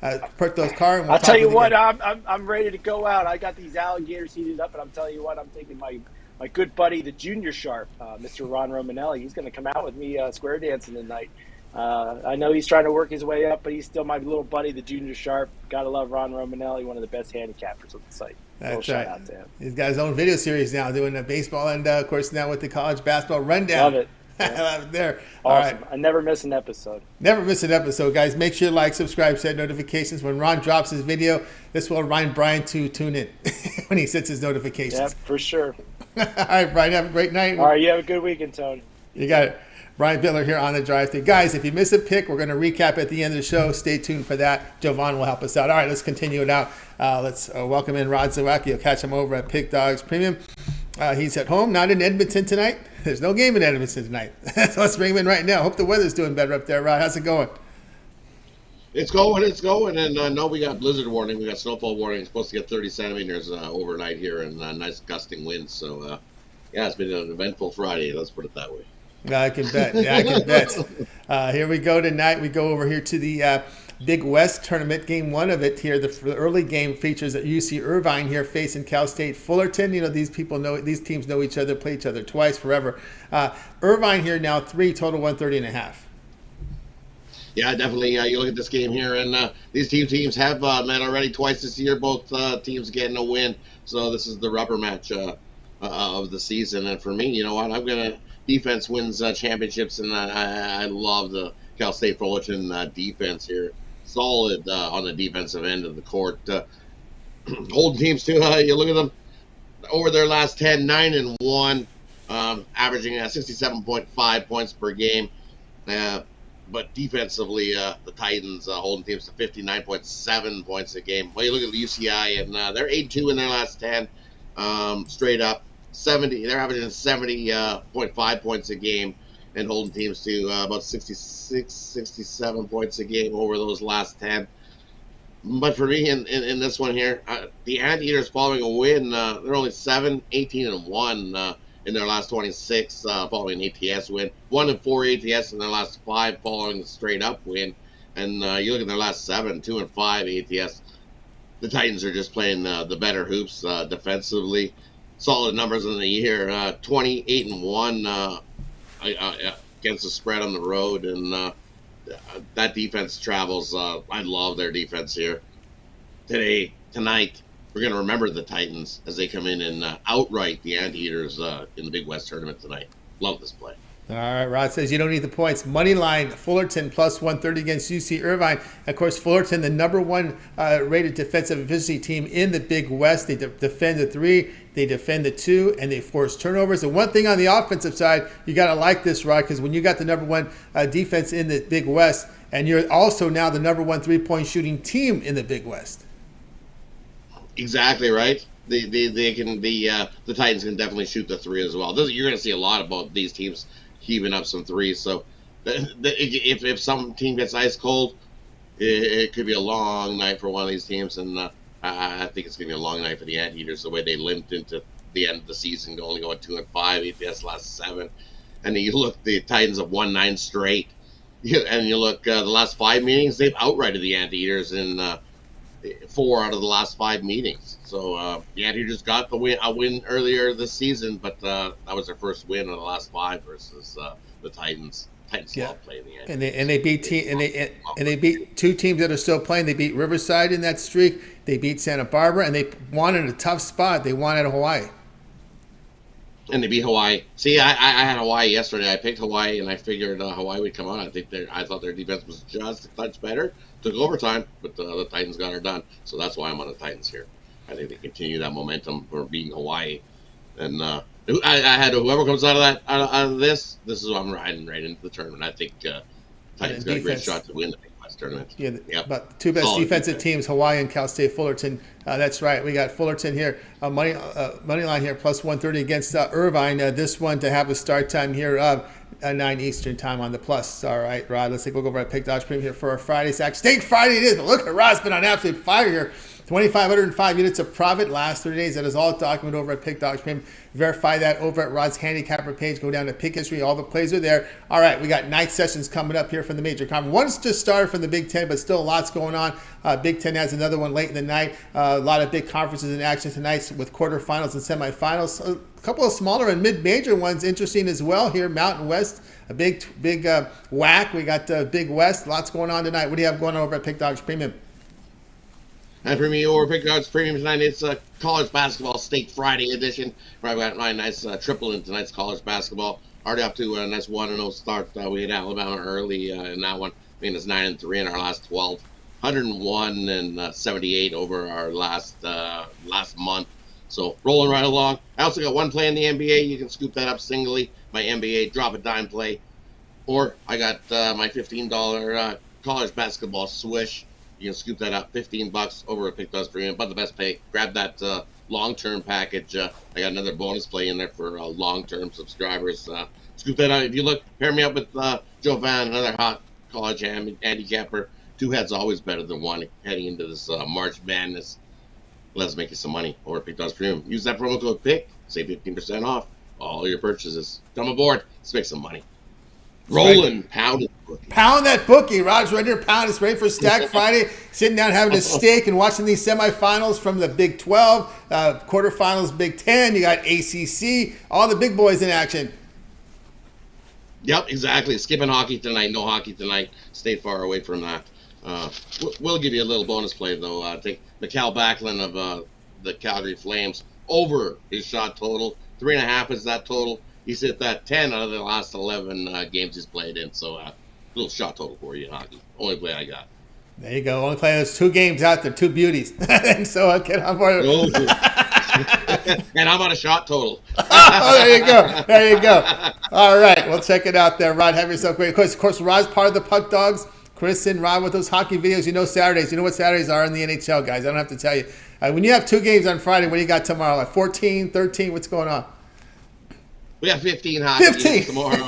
[SPEAKER 1] Park those cars.
[SPEAKER 5] I'll tell you what, I'm ready to go out. I got these alligators heated up, and I'm telling you what, I'm taking my good buddy, the junior sharp, Mr. Ron Romanelli. He's going to come out with me square dancing tonight. I know he's trying to work his way up, but he's still my little buddy, the junior sharp. Gotta love Ron Romanelli, one of the best handicappers on the site.
[SPEAKER 1] That's
[SPEAKER 5] right.
[SPEAKER 1] Shout out
[SPEAKER 5] to him.
[SPEAKER 1] He's got his own video series now, doing baseball and, of course, now with the college basketball rundown.
[SPEAKER 5] Love it.
[SPEAKER 1] Yeah. Love it there.
[SPEAKER 5] Awesome.
[SPEAKER 1] All right.
[SPEAKER 5] I never miss an episode.
[SPEAKER 1] Never miss an episode, guys. Make sure you like, subscribe, set notifications. When Ron drops his video, this will remind Brian to tune in when he sets his notifications.
[SPEAKER 5] Yep, for sure.
[SPEAKER 1] All right, Brian, have a great night.
[SPEAKER 5] All right, you have a good weekend, Tony.
[SPEAKER 1] You got it. Brian Bitler here on the Drive Thru. Guys, if you miss a pick, we're going to recap at the end of the show. Stay tuned for that. Jovan will help us out. All right, let's continue it out. Let's welcome in Rod Zawacky. You'll catch him over at Pick Dogs Premium. He's at home, not in Edmonton tonight. There's no game in Edmonton tonight. So let's bring him in right now. Hope the weather's doing better up there, Rod. How's it going?
[SPEAKER 6] It's going. And no, we got blizzard warning. We got snowfall warning. It's supposed to get 30 centimeters overnight here and nice gusting winds. So, yeah, it's been an eventful Friday. Let's put it that way.
[SPEAKER 1] I can bet. Yeah, I can bet. Here we go tonight. We go over here to the Big West tournament. Game 1 of it here. The early game features UC Irvine here facing Cal State Fullerton. You know, these teams know each other, play each other twice forever. Irvine here now 3, total 130.5.
[SPEAKER 6] Yeah, definitely. You look at this game here, and these teams have met already twice this year. Both teams getting a win. So this is the rubber match of the season. And for me, you know what? I'm going to defense wins championships, and I love the Cal State Fullerton defense here. Solid on the defensive end of the court. Holding teams too. You look at them over their last 10, 9-1, averaging 67.5 points per game. But defensively, the Titans holding teams to 59.7 points a game. Well, you look at the UCI, and they're 8-2 in their last 10, straight up. 70. They're averaging 70.5 points a game and holding teams to about 66, 67 points a game over those last 10. But for me, in this one here, the Anteaters following a win, they're only 7, 18-1 in their last 26 following an ATS win. 1-4 ATS in their last 5 following a straight up win. And you look at their last 7, 2-5 ATS. The Titans are just playing the better hoops defensively. Solid numbers in the year. 28-1 against the spread on the road, and that defense travels. I love their defense here. Tonight, we're going to remember the Titans as they come in and outright the Anteaters in the Big West tournament tonight. Love this play.
[SPEAKER 1] All right, Rod says you don't need the points. Money line, Fullerton plus 130 against UC Irvine. Of course, Fullerton, the number 1 rated defensive efficiency team in the Big West. They defend the 3, they defend the 2, and they force turnovers. And one thing on the offensive side, you got to like this, Rod, because when you got the number 1 defense in the Big West, and you're also now the number 1 3-point shooting team in the Big West.
[SPEAKER 6] Exactly right. They can the Titans can definitely shoot the 3 as well. You're going to see a lot about these teams heaving up some 3s. So if some team gets ice cold, it could be a long night for one of these teams. And I think it's going to be a long night for the Anteaters, the way they limped into the end of the season, only going 2-5, ATS last 7. And then you look, the Titans have won 9 straight. And you look, the last 5 meetings, they've outrighted the Anteaters in 4 out of the last 5 meetings. So the Anteaters got a win earlier this season, but that was their first win in the last 5 versus the Titans. Titans love playing the Anteaters.
[SPEAKER 1] And they beat 2 teams that are still playing. They beat Riverside in that streak. They beat Santa Barbara, and they won in a tough spot. They won at Hawaii.
[SPEAKER 6] And they beat Hawaii. See, I had Hawaii yesterday. I picked Hawaii, and I figured Hawaii would come out. I thought their defense was just a touch better. Took overtime, but the Titans got her done. So that's why I'm on the Titans here. I think they continue that momentum for beating Hawaii. And I had whoever comes out of this is what I'm riding right into the tournament. I think Titans got a great shot to win the Big West tournament.
[SPEAKER 1] Yeah, but 2 best defensive teams, Hawaii and Cal State Fullerton. That's right. We got Fullerton here, money line here, plus 130 against Irvine. This one to have a start time here of 9 Eastern time on the plus. All right, Rod, let's take a look over at Pick Dodge Premium here for our Friday Sack Steak Friday it is. But look at Rod's been on absolute fire here. 2,505 units of profit last 30 days. That is all documented over at Pick Dodge Premium. Verify that over at Rod's handicapper page. Go down to Pick History. All the plays are there. All right, we got night sessions coming up here from the major conference. One's just started from the Big Ten, but still lots going on. Big Ten has another one late in the night. A lot of big conferences in action tonight with quarterfinals and semifinals. A couple of smaller and mid-major ones interesting as well here. Mountain West, a big whack. We got Big West. Lots going on tonight. What do you have going on over at Pick Dodge Premium?
[SPEAKER 6] And for me, over Pick Dodge Premium tonight, it's a college basketball State Friday edition. Where I've got my nice triple in tonight's college basketball. Already up to a nice 1-0 start. We had Alabama early in that one. I mean, it's 9-3 in our last 12. 101 and 78 over our last month. So rolling right along. I also got one play in the NBA. You can scoop that up singly. My NBA drop a dime play. Or I got my $15 college basketball swish. You can scoop that up, $15 over at Pick Dodge Premium. But the best pay, grab that long-term package. I got another bonus play in there for long-term subscribers. Scoop that out. If you look, pair me up with Jovan, another hot college handicapper. 2 heads always better than 1 heading into this March Madness. Let's make you some money over at Pick Dodge Premium. Use that promo code PICK, save 15% off all your purchases. Come aboard. Let's make some money. Rolling, pound it.
[SPEAKER 1] Pound that bookie. Rod's ready to pound. It's ready for Stack Friday. Sitting down having a steak and watching these semifinals from the Big 12, quarterfinals, Big 10. You got ACC, all the big boys in action.
[SPEAKER 6] Yep, exactly. Skipping hockey tonight. No hockey tonight. Stay far away from that. We'll give you a little bonus play, though. Take Mikal Backlund of the Calgary Flames over his shot total. 3.5 is that total. He's hit that 10 out of the last 11 games he's played in. So little shot total for you in hockey. Only play I got.
[SPEAKER 1] There you go. Only playing those 2 games out there, 2 beauties. And so I'll get on board.
[SPEAKER 6] And I'm on a shot total.
[SPEAKER 1] Oh, there you go. There you go. All right. Well, check it out there, Rod. Have yourself great. Of course, Rod's part of the Puck Dogs. Chris and Rod with those hockey videos. You know Saturdays. You know what Saturdays are in the NHL, guys. I don't have to tell you. When you have 2 games on Friday, what do you got tomorrow? Like 14, 13? What's going on?
[SPEAKER 6] We have 15 hockey games tomorrow.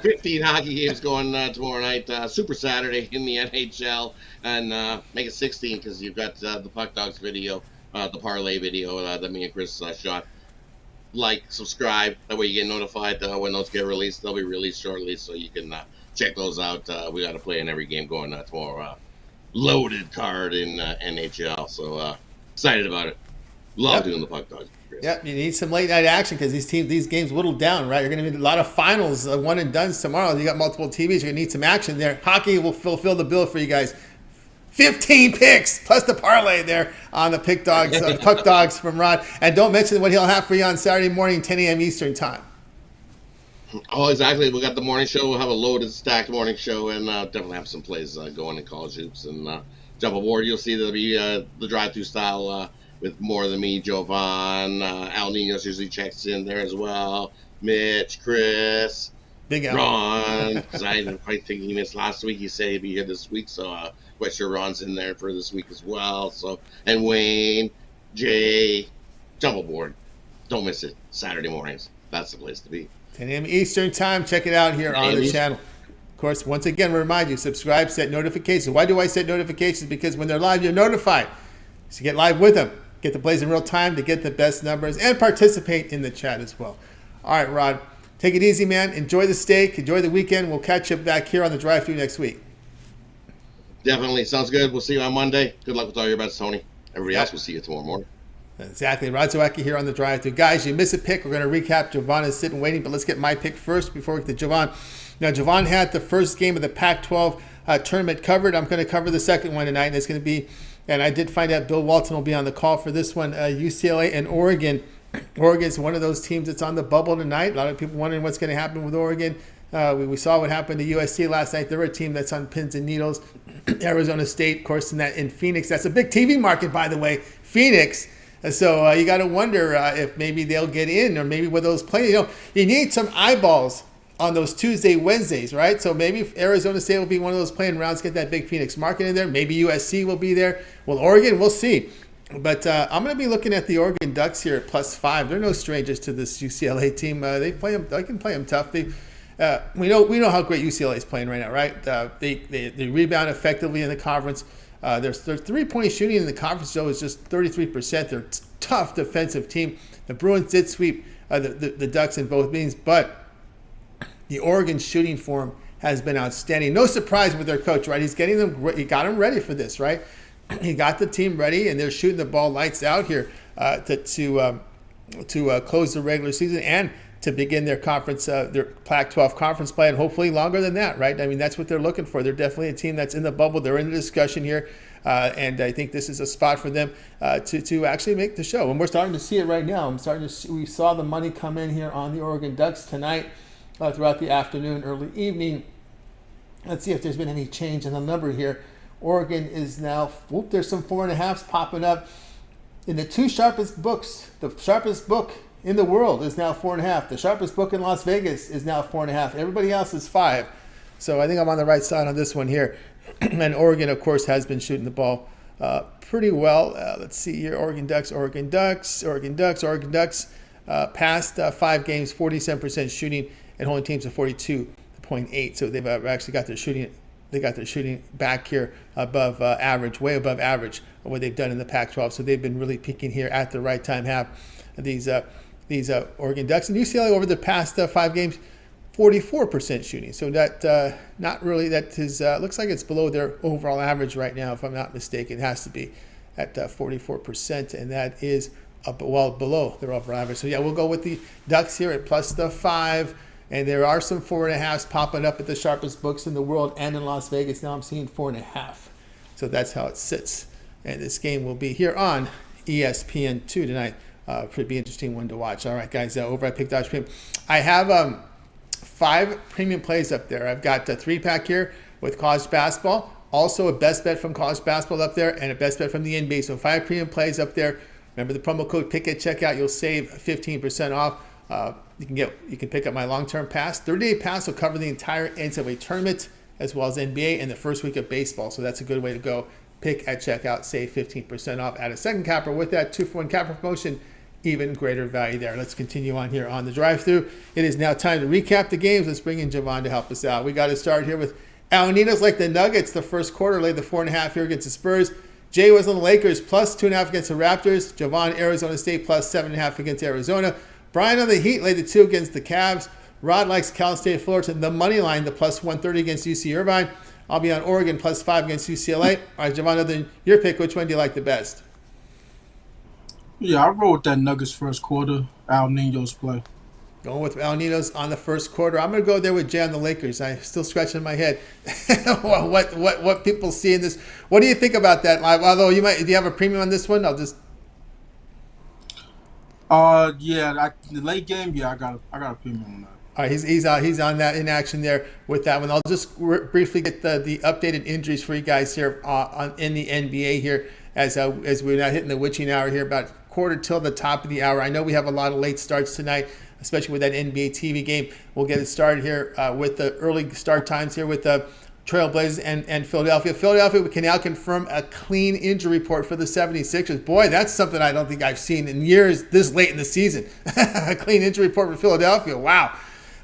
[SPEAKER 6] 15 hockey games going tomorrow night. Super Saturday in the NHL. And make it 16 because you've got the Puck Dogs video, the parlay video that me and Chris shot. like, subscribe. That way you get notified when those get released. They'll be released shortly, so you can check those out. We got to play in every game going tomorrow. Loaded card in NHL, so excited about it. Love doing the puck dogs.
[SPEAKER 1] Yep, you need some late night action because these games whittle down, right? You're going to need a lot of finals, one and dones tomorrow. You got multiple TVs. You're going to need some action there. Hockey will fulfill the bill for you guys. 15 picks plus the parlay there on the Pick Dogs, Puck Dogs from Rod. And don't mention what he'll have for you on Saturday morning, 10 a.m. Eastern time.
[SPEAKER 6] Oh, exactly. We got the morning show. We'll have a loaded, stacked morning show, and definitely have some plays going in college hoops and jump aboard. You'll see there'll be the drive-through style with more than me, Jovan. Al Ninos usually checks in there as well. Mitch, Chris,
[SPEAKER 1] Big Al.
[SPEAKER 6] Ron. Because I didn't quite think he missed last week. He said he'd be here this week, so quite sure Ron's in there for this week as well. So, and Wayne, Jay, jump aboard. Don't miss it. Saturday mornings. That's the place to be.
[SPEAKER 1] 10 a.m. Eastern time. Check it out here on the channel. Of course, once again, we remind you, subscribe, set notifications. Why do I set notifications? Because when they're live, you're notified. So get live with them. Get the plays in real time to get the best numbers and participate in the chat as well. All right, Rod, take it easy, man. Enjoy the steak. Enjoy the weekend. We'll catch you back here on the drive-thru next week.
[SPEAKER 6] Definitely. Sounds good. We'll see you on Monday. Good luck with all your bets, Tony. Everybody else, we'll see you tomorrow morning.
[SPEAKER 1] Exactly. Rod Zawacky here on the drive-thru. Guys, you miss a pick. We're going to recap. Jovan is sitting waiting, but let's get my pick first before we get to Jovan. Now, Jovan had the first game of the Pac-12 tournament covered. I'm going to cover the second one tonight, and it's going to be, and I did find out Bill Walton will be on the call for this one, UCLA and Oregon. Oregon's one of those teams that's on the bubble tonight. A lot of people wondering what's going to happen with Oregon. We saw what happened to USC last night. They're a team that's on pins and needles. Arizona State, of course, in Phoenix. That's a big TV market, by the way, Phoenix. So you got to wonder if maybe they'll get in, or maybe with those players. You need some eyeballs on those Tuesday, Wednesdays, right? So maybe Arizona State will be one of those playing rounds, get that big Phoenix market in there. Maybe USC will be there. Well, Oregon, we'll see. But I'm going to be looking at the Oregon Ducks here at +5. They're no strangers to this UCLA team. They can play them tough. We know how great UCLA is playing right now, right? They rebound effectively in the conference. Their 3-point shooting in the conference, though, is just 33%. They're a tough defensive team. The Bruins did sweep the Ducks in both meetings, but the Oregon shooting form has been outstanding. No surprise with their coach, right? He got them ready for this, right? He got the team ready, and they're shooting the ball lights out here to close the regular season and to begin their conference, their Pac-12 conference play, and hopefully longer than that, right? I mean, that's what they're looking for. They're definitely a team that's in the bubble. They're in the discussion here, and I think this is a spot for them to actually make the show. And we're starting to see it right now. We saw the money come in here on the Oregon Ducks tonight, throughout the afternoon, early evening. Let's see if there's been any change in the number here. Oregon is now, there's some 4.5s popping up. In the two sharpest books, the sharpest book in the world is now 4.5. The sharpest book in Las Vegas is now 4.5. Everybody else is 5. So I think I'm on the right side on this one here. And Oregon, of course, has been shooting the ball pretty well. Let's see here. Oregon Ducks. Past 5 games, 47% shooting, and holding teams to 42.8. So they've actually got their shooting. They got their shooting back here above average, way above average of what they've done in the Pac-12. So they've been really peaking here at the right time. Have these Oregon Ducks and UCLA over the past 5 games, 44% shooting. So that not really. That is looks like it's below their overall average right now, if I'm not mistaken. It has to be at 44%, and that is well below their overall average. So yeah, we'll go with the Ducks here at +5. And there are some 4.5s popping up at the sharpest books in the world and in Las Vegas. Now I'm seeing 4.5. So that's how it sits. And this game will be here on ESPN2 tonight. Could be interesting one to watch. All right, guys, over at Pick Dodge Premium. I have 5 premium plays up there. I've got a 3-pack here with college basketball. Also a best bet from college basketball up there and a best bet from the NBA. So 5 premium plays up there. Remember the promo code PICK at checkout. You'll save 15% off. You can pick up my long-term pass. 30-day pass will cover the entire NCAAB tournament as well as NBA and the first week of baseball. So that's a good way to go. Pick at checkout, save 15% off. Add a second capper with that 2-for-1 capper promotion. Even greater value there. Let's continue on here on the drive-thru. It is now time to recap the games. Let's bring in Jovan to help us out. We got to start here with Ninos, like the Nuggets. The first quarter laid the 4.5 here against the Spurs. Jay was on the Lakers +2.5 against the Raptors. Jovan, Arizona State +7.5 against Arizona. Brian on the Heat laid the 2 against the Cavs. Rod likes Cal State Fullerton, the money line, the plus 130 against UC Irvine. I'll be on Oregon plus 5 against UCLA. All right, Jovan, other than your pick, which one do you like the best?
[SPEAKER 4] Yeah, I rolled that Nuggets first quarter. Al Ninos play.
[SPEAKER 1] Going with El Ninos on the first quarter. I'm going to go there with Jay on the Lakers. I'm still scratching my head. what people see in this. What do you think about that? Although do you have a premium on this one? I'll just.
[SPEAKER 4] The late game. Yeah, I got a premium on that.
[SPEAKER 1] All right, he's on that in action there with that one. I'll just briefly get the updated injuries for you guys here in the NBA here as we're now hitting the witching hour here, about quarter till the top of the hour. I know we have a lot of late starts tonight, especially with that NBA TV game. We'll get it started here with the early start times here with the Trailblazers and Philadelphia. Philadelphia can now confirm a clean injury report for the 76ers. Boy, that's something I don't think I've seen in years this late in the season. A clean injury report for Philadelphia. Wow.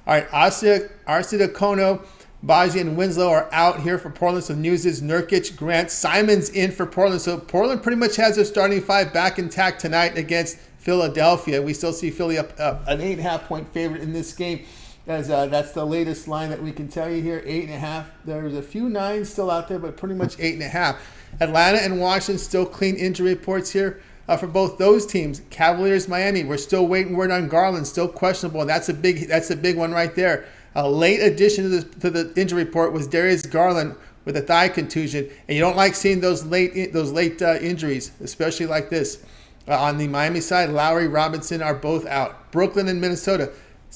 [SPEAKER 1] All right, Arcida Kono, Baji, and Winslow are out here for Portland. So news is Nurkic, Grant, Simon's in for Portland. So Portland pretty much has their starting 5 back intact tonight against Philadelphia. We still see Philly up an 8.5-point favorite in this game. As that's the latest line that we can tell you here, 8.5. There's a few 9s still out there, but pretty much 8.5. Atlanta and Washington still clean injury reports here for both those teams. Cavaliers, Miami, we're still waiting word on Garland, still questionable, and that's a big one right there. A late addition to the injury report was Darius Garland with a thigh contusion, and you don't like seeing those late injuries, especially like this. On the Miami side, Lowry, Robinson are both out. Brooklyn and Minnesota,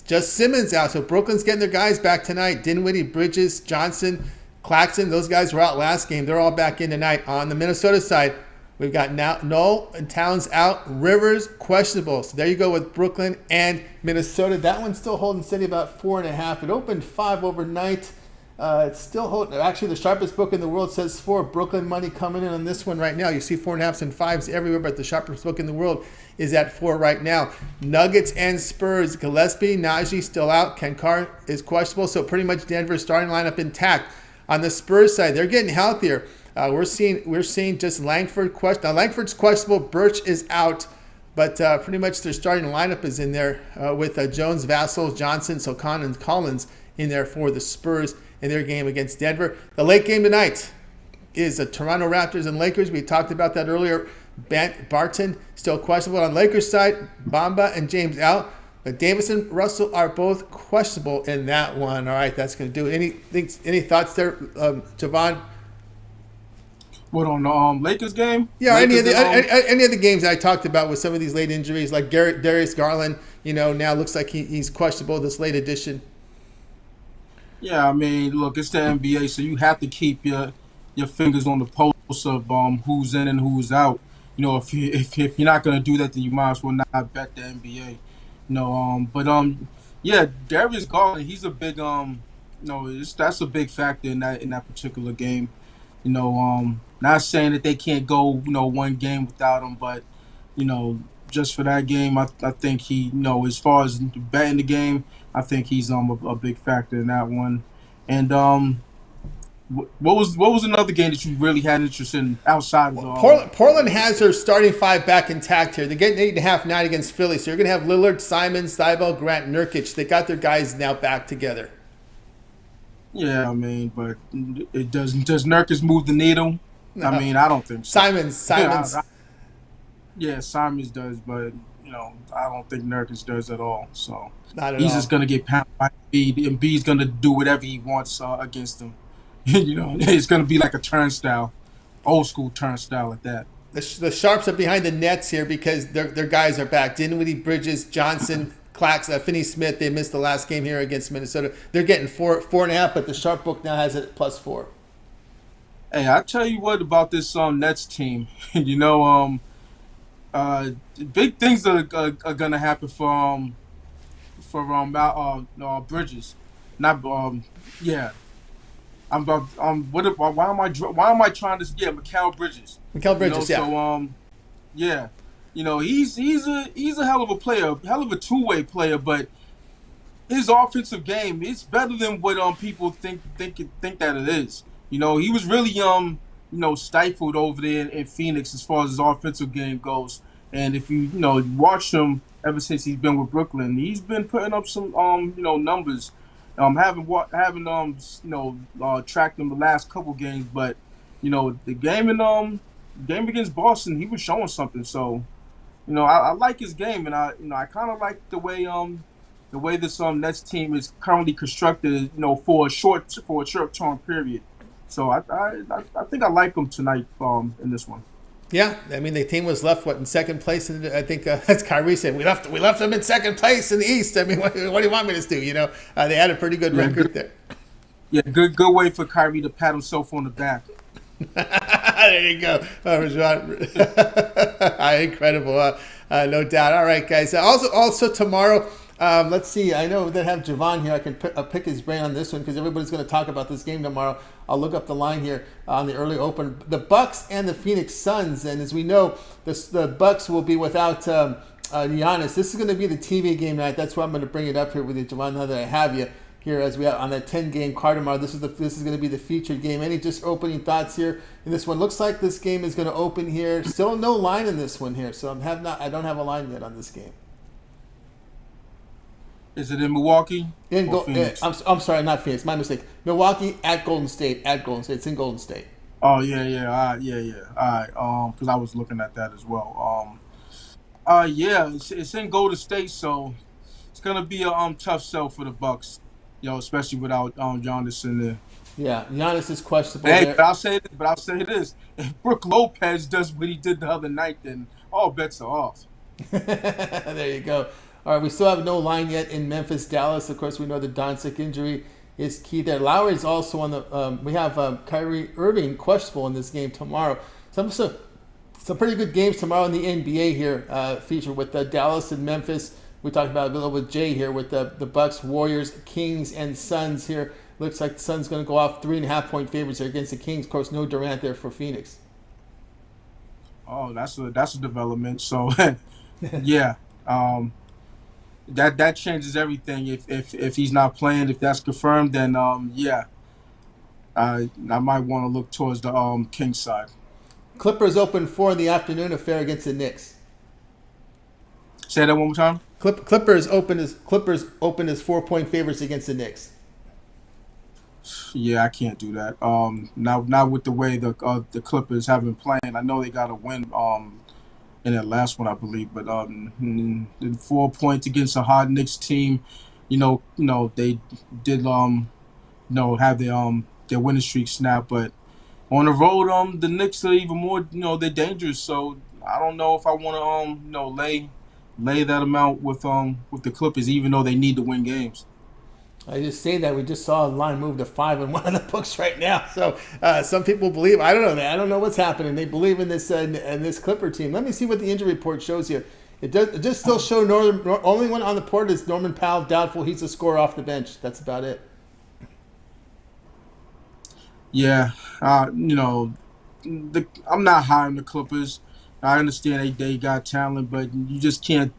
[SPEAKER 1] just Simmons out. So Brooklyn's getting their guys back tonight. Dinwiddie, Bridges, Johnson, Claxton, those guys were out last game. They're all back in tonight. On the Minnesota side, we've got Noel and Towns out. Rivers, questionable. So there you go with Brooklyn and Minnesota. That one's still holding steady about 4.5. It opened 5 overnight. It's still holding. Actually, the sharpest book in the world says 4. Brooklyn money coming in on this one right now. You see 4.5s and 5s everywhere, but the sharpest book in the world is at 4 right now. Nuggets and Spurs. Gillespie, Najee still out. Kenkar is questionable. So pretty much Denver's starting lineup intact. On the Spurs side, they're getting healthier. We're seeing just Langford question. Now Langford's questionable. Birch is out, but pretty much their starting lineup is in there with Jones, Vassell, Johnson, Sokan, and Collins in there for the Spurs in their game against Denver. The late game tonight is the Toronto Raptors and Lakers. We talked about that earlier. Barton still questionable on Lakers side. Bamba and James out. But Davis and Russell are both questionable in that one. All right, that's going to do it. Any thoughts there, Jovan?
[SPEAKER 4] What, on the Lakers game?
[SPEAKER 1] Yeah,
[SPEAKER 4] Lakers
[SPEAKER 1] any of the games I talked about with some of these late injuries, like Darius Garland, now looks like he's questionable, this late addition.
[SPEAKER 4] Yeah, I mean, look, it's the NBA, so you have to keep your fingers on the pulse of who's in and who's out. If you're not going to do that, then you might as well not bet the NBA. Yeah, Darius Garland, he's a big that's a big factor in that particular game. Not saying that they can't go one game without him, but just for that game, I think he as far as betting the game, I think he's a big factor in that one. And what was another game that you really had interest in outside of
[SPEAKER 1] Portland has their starting 5 back intact here. They're getting 8.5 night against Philly, so you're gonna have Lillard, Simons, Thibault, Grant, Nurkic. They got their guys now back together.
[SPEAKER 4] Yeah, I mean, but does Nurkic move the needle? No. I mean, I don't think so.
[SPEAKER 1] Simons.
[SPEAKER 4] Yeah, Simons does, but I don't think Nurkic does at all. So
[SPEAKER 1] he's
[SPEAKER 4] just gonna get pounded by Embiid, and Embiid's gonna do whatever he wants against him. It's gonna be like a turnstile, old school turnstile at that.
[SPEAKER 1] The Sharps are behind the nets here because their guys are back. Dinwiddie, Bridges, Johnson, Clax, Finney-Smith. They missed the last game here against Minnesota. They're getting 4.5, but the Sharp book now has it plus 4.
[SPEAKER 4] Hey, I tell you what about this Nets team. Big things are gonna happen for Bridges. Why am I trying to? Yeah, Mikal Bridges.
[SPEAKER 1] Mikal Bridges.
[SPEAKER 4] Yeah. So he's a hell of a player, hell of a two-way player, but his offensive game is better than what people think that it is. He was really stifled over there in Phoenix as far as his offensive game goes. And if you watch him ever since he's been with Brooklyn, he's been putting up some numbers. Haven't tracked him the last couple games, but the game against Boston, he was showing something. So I like his game, and I kind of like the way this Nets team is currently constructed, for a short term period. So I think I like him tonight in this one.
[SPEAKER 1] Yeah, I mean the team was left in second place, and I think as Kyrie said, we left them in second place in the East. I mean, what do you want me to do? They had a pretty good record there.
[SPEAKER 4] Yeah, good way for Kyrie to pat himself on the back.
[SPEAKER 1] There you go, incredible, no doubt. All right, guys. Also tomorrow. Let's see. I know they have Jovan here. I can pick his brain on this one because everybody's going to talk about this game tomorrow. I'll look up the line here on the early open. The Bucks and the Phoenix Suns, and as we know, the Bucks will be without Giannis. This is going to be the TV game night. That's why I'm going to bring it up here with you, Jovan, now that I have you here as we have on that 10-game card tomorrow. This is going to be the featured game. Any just opening thoughts here in this one? Looks like this game is going to open here. Still no line in this one here, so I don't have a line yet on this game.
[SPEAKER 4] Is it in Milwaukee?
[SPEAKER 1] I'm sorry, not Phoenix. My mistake. Milwaukee at Golden State. It's in Golden State.
[SPEAKER 4] Oh yeah. All right. Because I was looking at that as well. It's in Golden State, so it's gonna be a tough sell for the Bucks. Especially without Giannis in there.
[SPEAKER 1] Yeah, Giannis is questionable.
[SPEAKER 4] Hey, but I'll say this: if Brook Lopez does what he did the other night, then all bets are off.
[SPEAKER 1] There you go. All right, we still have no line yet in Memphis, Dallas. Of course, we know the Doncic injury is key there. Lowry's also on the. We have Kyrie Irving questionable in this game tomorrow. Some pretty good games tomorrow in the NBA here. Featured with Dallas and Memphis. We talked about a little with Jay here with the Bucks, Warriors, Kings, and Suns here. Looks like the Suns going to go off 3.5-point favorites here against the Kings. Of course, no Durant there for Phoenix.
[SPEAKER 4] Oh, that's a development. So, yeah. That changes everything. If he's not playing, if that's confirmed, then I might want to look towards the Kings side.
[SPEAKER 1] Clippers open 4 in the afternoon affair against the Knicks.
[SPEAKER 4] Say that one more time.
[SPEAKER 1] Clippers open as 4-point favorites against the Knicks.
[SPEAKER 4] Yeah, I can't do that. Not with the way the Clippers have been playing. I know they got a win in that last one, I believe, but the 4 points against a hard Knicks team, they did have their winning streak snap, but on the road, the Knicks are even more, they're dangerous. So I don't know if I want to lay that amount with the Clippers, even though they need to win games.
[SPEAKER 1] I just say that we just saw a line move to 5 in one of the books right now. So some people believe. I don't know that. I don't know what's happening. They believe in this Clipper team. Let me see what the injury report shows here. It just still show only one on the report is Norman Powell doubtful. He's a scorer off the bench. That's about it.
[SPEAKER 4] Yeah, I'm not high on the Clippers. I understand they got talent, but you just can't.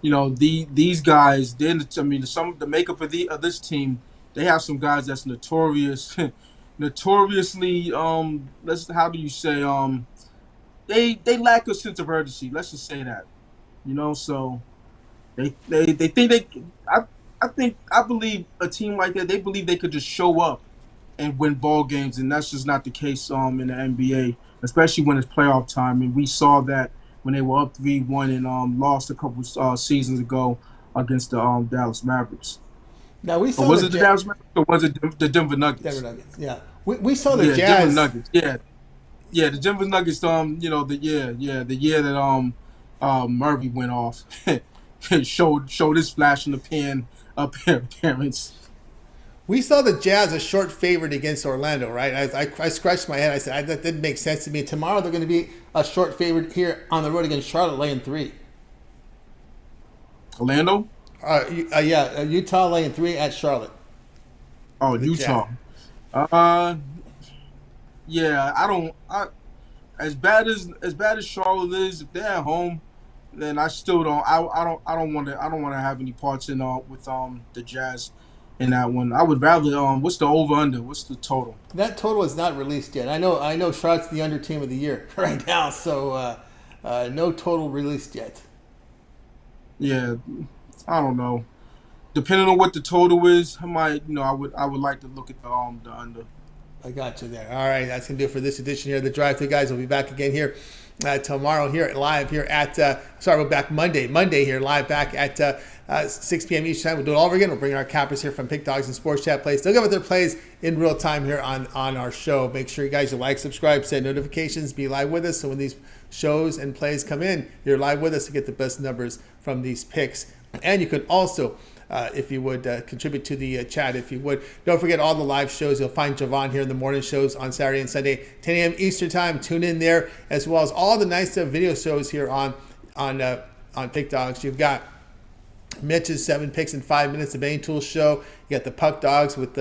[SPEAKER 4] These guys. The makeup of this team. They have some guys that's notoriously. How do you say? They lack a sense of urgency. Let's just say that. So they think I believe a team like that. They believe they could just show up and win ball games, and that's just not the case in the NBA, especially when it's playoff time. And we saw that when they were up 3-1 and lost a couple seasons ago against the Dallas Mavericks.
[SPEAKER 1] Now we saw
[SPEAKER 4] was it the Dallas Mavericks or was it the Denver Nuggets?
[SPEAKER 1] Denver Nuggets. Yeah, we saw the Jazz.
[SPEAKER 4] Denver Nuggets. Yeah, the Denver Nuggets. The year that Murray went off, showed his flash in the pan appearance.
[SPEAKER 1] We saw the Jazz a short favorite against Orlando, right? I scratched my head. I said that didn't make sense to me. Tomorrow they're going to be a short favorite here on the road against Charlotte, laying 3.
[SPEAKER 4] Orlando?
[SPEAKER 1] Utah laying 3 at Charlotte.
[SPEAKER 4] Oh, Utah. As bad as Charlotte is, if they're at home, then I still don't. I don't want to have any parts in with the Jazz. In that one, I would rather. What's the over under? What's the total?
[SPEAKER 1] That total is not released yet. I know. Charlotte's the under team of the year right now. So no total released yet.
[SPEAKER 4] Yeah, I don't know. Depending on what the total is, I might, I would like to look at the under.
[SPEAKER 1] I got you there. All right, that's going to do it for this edition here of the Drive Thru, guys. We'll be back again here tomorrow live here at, we're back Monday here live back at 6 p.m. each time. We'll do it all over again. We'll bring our cappers here from Pick Dogs and Sports Chat Plays. They'll give it their plays in real time here on our show. Make sure you guys like, subscribe, set notifications, be live with us. So when these shows and plays come in, you're live with us to get the best numbers from these picks. And you can also, if you would, contribute to the chat, if you would. Don't forget all the live shows. You'll find Jovan here in the morning shows on Saturday and Sunday, 10 a.m. Eastern time. Tune in there, as well as all the nice video shows here on Pick Dogs. You've got Mitch's 7 Picks in 5 Minutes, the Betting Tools show. You got the Puck Dogs with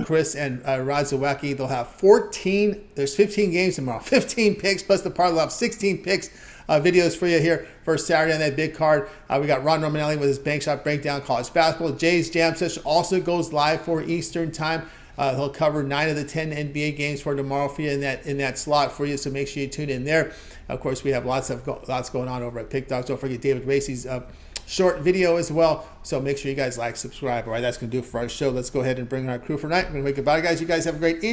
[SPEAKER 1] Chris and Rod Zawacky. They'll have 14. There's 15 games tomorrow. 15 picks plus the parlay. They'll have 16 picks. Videos for you here for Saturday on that big card. We got Ron Romanelli with his bank shot breakdown, college basketball. Jay's Jam Session also goes live for Eastern time. He'll cover 9 of the 10 NBA games for tomorrow for you in that slot for you. So make sure you tune in there. Of course, we have lots going on over at Pick Dogs. Don't forget David Racy's short video as well. So make sure you guys like, subscribe. All right, that's going to do it for our show. Let's go ahead and bring our crew for tonight. We're going to wake goodbye, guys. You guys have a great evening.